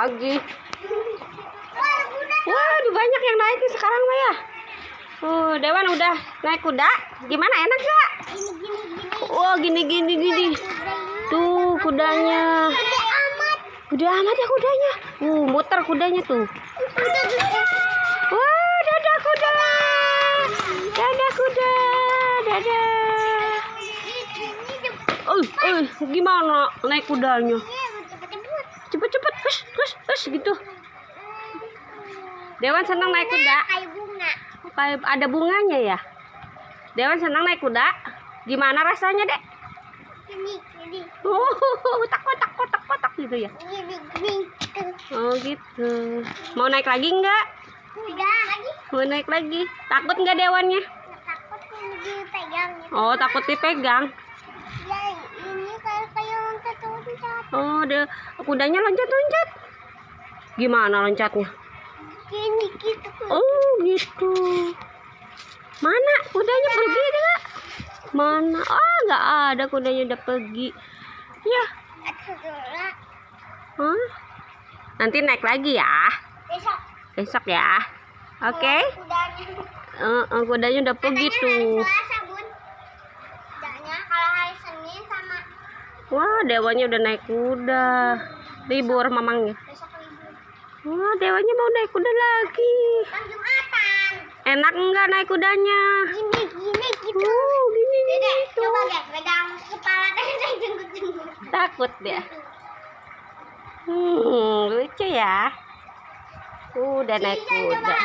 lagi. Wah, banyak yang naik nih sekarang mah ya. Dewan udah naik kuda. Gimana, enak gak? Oh, gini. Tuh kudanya. Udah amat ya kudanya. Muter kudanya tuh. Wah, dadah kuda. Dadah kuda. Dadah. Gimana naik kudanya? Cepet. Hush gitu. Dewan senang naik kuda. Kayak ada bunganya ya. Dewan senang naik kuda. Gimana rasanya, Dek? Takut gitu ya. Oh gitu. Mau naik lagi enggak? Mau naik lagi. Takut enggak Dewannya? Takut dipegang. Oh, takut dipegang. Ya, ini kayak loncat-loncat. Oh, kudanya loncat-loncat. Gimana loncatnya? Gini gitu. Oh, gitu. Mana kudanya pergi enggak? Mana? Nggak ada, kudanya udah pergi. Ya. Nanti naik lagi ya. Besok ya. Oke. Kudanya udah pergi tuh. Wah, Dewanya udah naik kuda. Libur mamangnya. Wah, Dewanya mau naik kuda lagi. Enak enggak naik kudanya? Gini gitu. Gini Dedek, gitu. coba deh pegang kepala Dedek jenggut-jenggut. Takut dia. Lucu ya. Udah naik kuda.